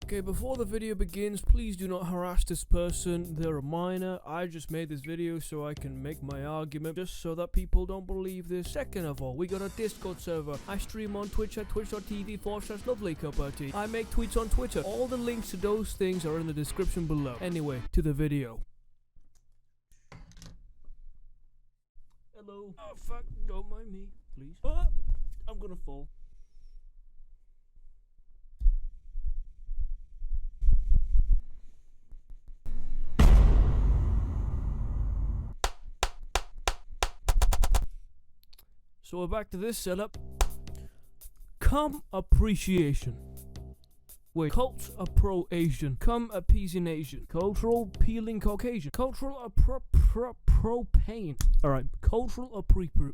Okay, before the video begins, please do not harass this person. They're a minor. I just made this video so I can make my argument, just so that people don't believe this. Second of all, we got a Discord server. I stream on Twitch at twitch.tv/LoovlehCuppaTea. I make tweets on Twitter. All the links to those things are in the description below. Anyway, to the video. Hello. Oh fuck, don't mind me, please. Oh, I'm gonna fall. So we're back to this setup. Cum appreciation. Wait, cult appro-Asian. Cum appeasing Asian. Cultural peeling Caucasian. Cultural propane. Alright, cultural appropriation.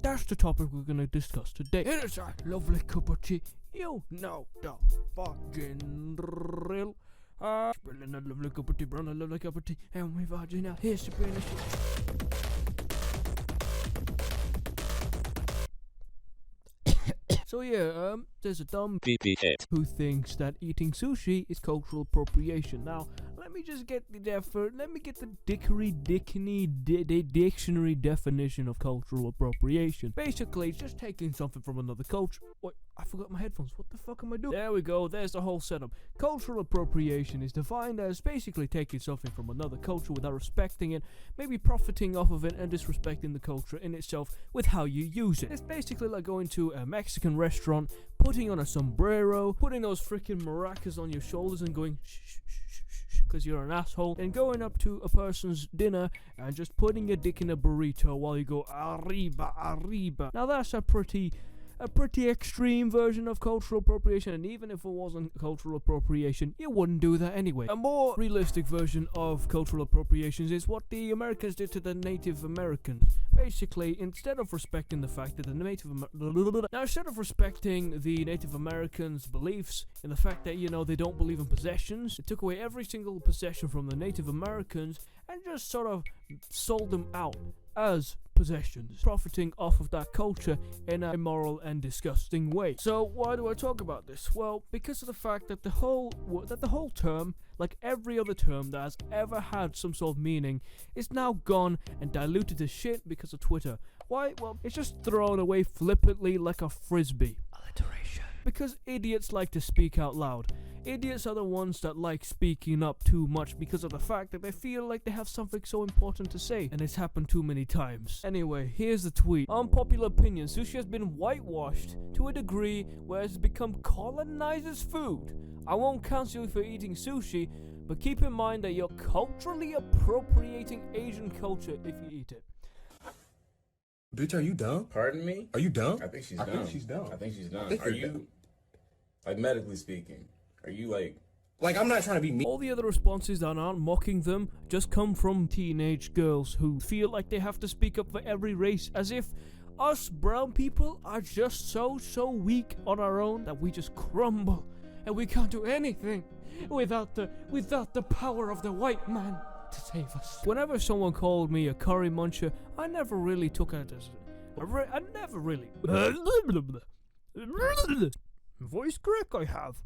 That's the topic we're gonna discuss today. It is a lovely cup of tea. You know the fucking drill. Spilling a lovely cup of tea, brown a lovely cup of tea, and we're vaging out. Here's the finish. So yeah, there's a dumb PPhead who thinks that eating sushi is cultural appropriation. Now, let me just get the dictionary definition of cultural appropriation. Basically, it's just taking something from another culture. Wait, I forgot my headphones. What the fuck am I doing? There we go. There's the whole setup. Cultural appropriation is defined as basically taking something from another culture without respecting it, maybe profiting off of it and disrespecting the culture in itself with how you use it. It's basically like going to a Mexican restaurant, putting on a sombrero, putting those freaking maracas on your shoulders and going shh shh shh shh because you're an asshole, and going up to a person's dinner and just putting your dick in a burrito while you go arriba arriba. Now that's a pretty extreme version of cultural appropriation, and even if it wasn't cultural appropriation, you wouldn't do that anyway. A more realistic version of cultural appropriations is what the Americans did to the Native Americans. Basically, instead of respecting the fact that instead of respecting the Native Americans' beliefs in the fact that, you know, they don't believe in possessions, they took away every single possession from the Native Americans and just sort of sold them out as possessions, profiting off of that culture in an immoral and disgusting way. So why do I talk about this? Well, because of the fact that the whole term, like every other term that has ever had some sort of meaning, is now gone and diluted to shit because of Twitter. Why? Well, it's just thrown away flippantly like a frisbee. Alliteration. Because idiots like to speak out loud. Idiots are the ones that like speaking up too much because of the fact that they feel like they have something so important to say, and it's happened too many times. Anyway, here's the tweet. Unpopular opinion: sushi has been whitewashed to a degree where it's become colonizers' food. I won't cancel you for eating sushi, but keep in mind that you're culturally appropriating Asian culture if you eat it. Bitch, are you dumb? Pardon me? Are you dumb? I think she's dumb. I think she's dumb. think Are you're you, like, medically speaking, are you like... Like, I'm not trying to be mean. All the other responses that aren't mocking them just come from teenage girls who feel like they have to speak up for every race, as if us brown people are just so weak on our own that we just crumble and we can't do anything without the power of the white man to save us. Whenever someone called me a curry muncher, I never really took it as I never really voice crack I have.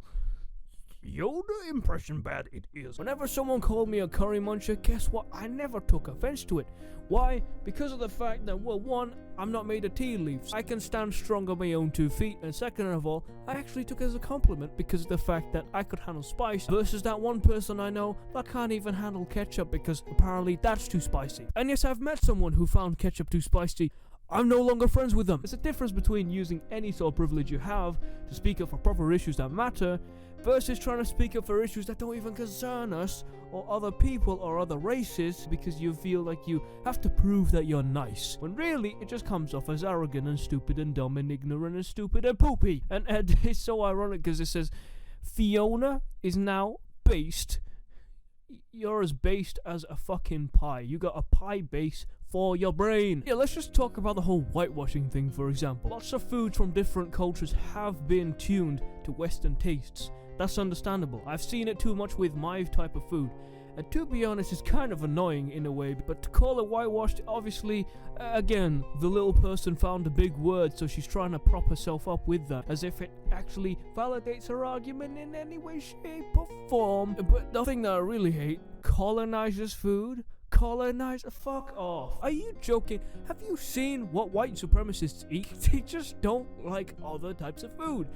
Yoda impression bad it is. Whenever someone called me a curry muncher, guess what? I never took offense to it. Why? Because of the fact that, well, one, I'm not made of tea leaves. I can stand strong on my own 2 feet. And second of all, I actually took it as a compliment because of the fact that I could handle spice versus that one person I know that can't even handle ketchup because apparently that's too spicy. And yes, I've met someone who found ketchup too spicy. I'm no longer friends with them. There's a difference between using any sort of privilege you have to speak up for proper issues that matter versus trying to speak up for issues that don't even concern us or other people or other races because you feel like you have to prove that you're nice. When really, it just comes off as arrogant and stupid and dumb and ignorant and stupid and poopy. And it's so ironic because it says, Fiona is now based. You're as based as a fucking pie. You got a pie base for your brain. Yeah, let's just talk about the whole whitewashing thing, for example. Lots of foods from different cultures have been tuned to Western tastes. That's understandable. I've seen it too much with my type of food. And to be honest, it's kind of annoying in a way, but to call it whitewashed, obviously, again, the little person found a big word, so she's trying to prop herself up with that, as if it actually validates her argument in any way, shape, or form. But the thing that I really hate, colonizers' food. Colonizer, fuck off. Are you joking? Have you seen what white supremacists eat? They just don't like other types of food.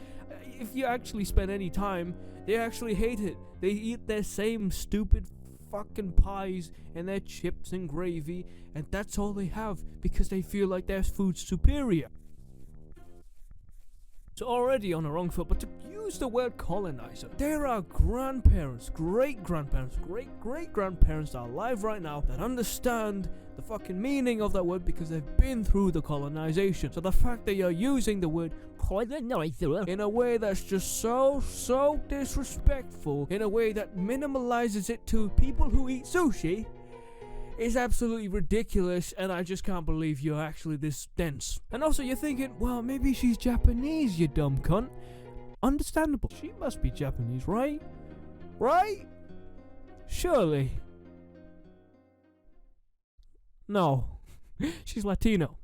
If you actually spend any time, they actually hate it. They eat their same stupid fucking pies and their chips and gravy, and that's all they have because they feel like their food's superior. So already on the wrong foot, but to use the word colonizer, there are grandparents, great-grandparents, great-great-grandparents that are alive right now that understand the fucking meaning of that word because they've been through the colonization. So the fact that you're using the word colonizer in a way that's just so disrespectful, in a way that minimalizes it to people who eat sushi, is absolutely ridiculous, and I just can't believe you're actually this dense. And also you're thinking, well, maybe she's Japanese, you dumb cunt. Understandable. She must be Japanese, right? Right? Surely. No. She's Latino.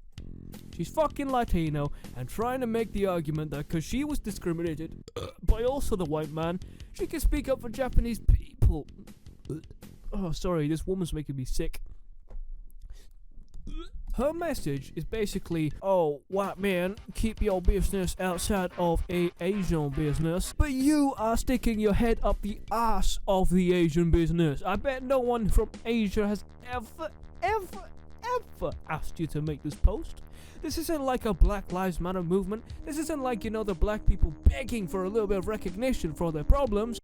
She's fucking Latino, and trying to make the argument that because she was discriminated by also the white man, she can speak up for Japanese people. Oh, sorry, this woman's making me sick. Her message is basically, oh, white man, keep your business outside of a Asian business, but you are sticking your head up the ass of the Asian business. I bet no one from Asia has ever asked you to make this post. This isn't like a Black Lives Matter movement. This isn't like, you know, the black people begging for a little bit of recognition for their problems.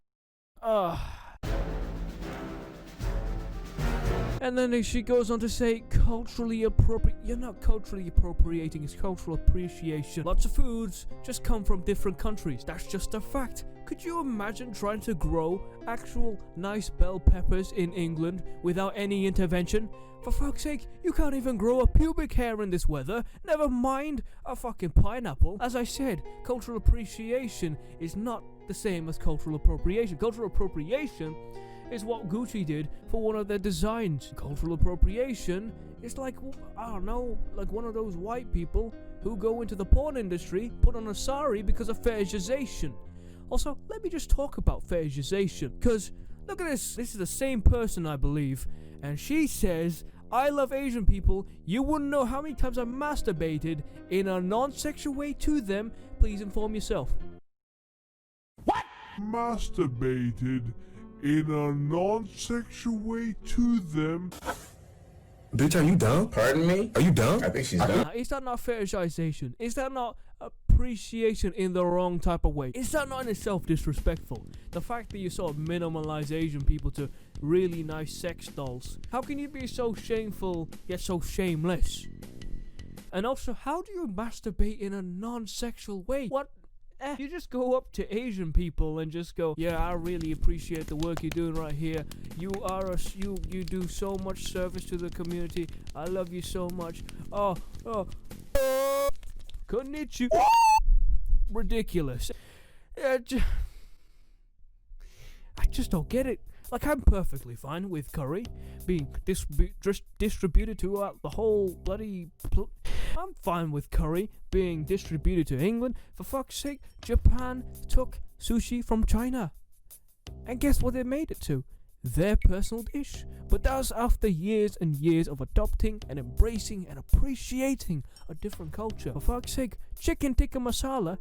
And then she goes on to say, culturally appropriate. You're not culturally appropriating, it's cultural appreciation. Lots of foods just come from different countries. That's just a fact. Could you imagine trying to grow actual nice bell peppers in England without any intervention? For fuck's sake, you can't even grow a pubic hair in this weather, never mind a fucking pineapple. As I said, cultural appreciation is not the same as cultural appropriation. Cultural appropriation is what Gucci did for one of their designs. Cultural appropriation is like, I don't know, like one of those white people who go into the porn industry, put on a sari because of fetishization. Also, let me just talk about fetishization, because look at this. This is the same person, I believe, and she says, I love Asian people. You wouldn't know how many times I masturbated in a non-sexual way to them. Please inform yourself. What? Masturbated in a non-sexual way to them. Bitch, are you dumb? Pardon me? Are you dumb? I think she's dumb. Is that not fetishization? Is that not appreciation in the wrong type of way? Is that not in itself disrespectful? The fact that you sort of minimalize Asian people to really nice sex dolls. How can you be so shameful yet so shameless? And also, how do you masturbate in a non-sexual way? What? You just go up to Asian people and just go, yeah, I really appreciate the work you're doing right here. You do so much service to the community. I love you so much. Konnichiwa. Ridiculous. I just don't get it. Like, I'm perfectly fine with curry being distributed throughout the whole bloody... I'm fine with curry being distributed to England. For fuck's sake, Japan took sushi from China. And guess what they made it to? Their personal dish. But that was after years and years of adopting and embracing and appreciating a different culture. For fuck's sake, chicken tikka masala,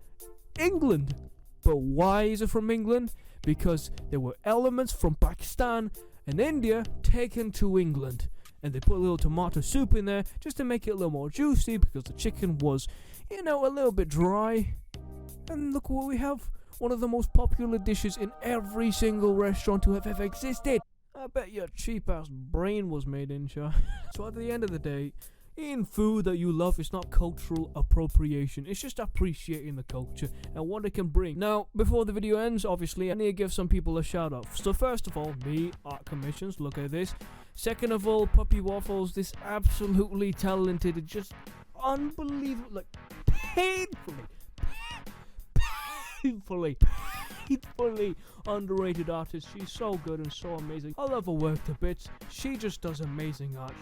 England. But why is it from England? Because there were elements from Pakistan and India taken to England. And they put a little tomato soup in there just to make it a little more juicy because the chicken was, you know, a little bit dry. And look what we have. One of the most popular dishes in every single restaurant to have ever existed. I bet your cheap-ass brain was made in China. So at the end of the day, eating food that you love is not cultural appropriation. It's just appreciating the culture and what it can bring. Now, before the video ends, obviously, I need to give some people a shout out. So first of all, me, Art Commissions, look at this. Second of all, Puppy Waffles, this absolutely talented, just unbelievable, like painfully faithfully underrated artist. She's so good and so amazing. I love her work to bits. She just does amazing art.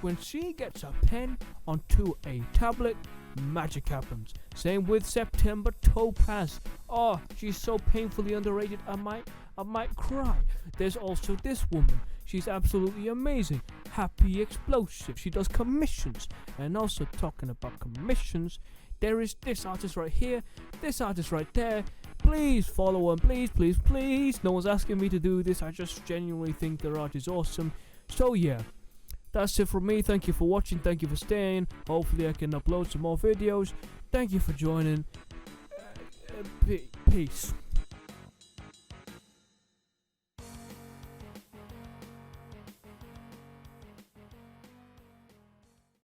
When she gets a pen onto a tablet, magic happens. Same with September Topaz. Oh, she's so painfully underrated. I might cry. There's also this woman. She's absolutely amazing. Happy Explosive. She does commissions. And also talking about commissions, there is this artist right here, this artist right there. Please follow them. Please, please, please. No one's asking me to do this. I just genuinely think their art is awesome. So yeah, that's it from me. Thank you for watching. Thank you for staying. Hopefully I can upload some more videos. Thank you for joining. Peace.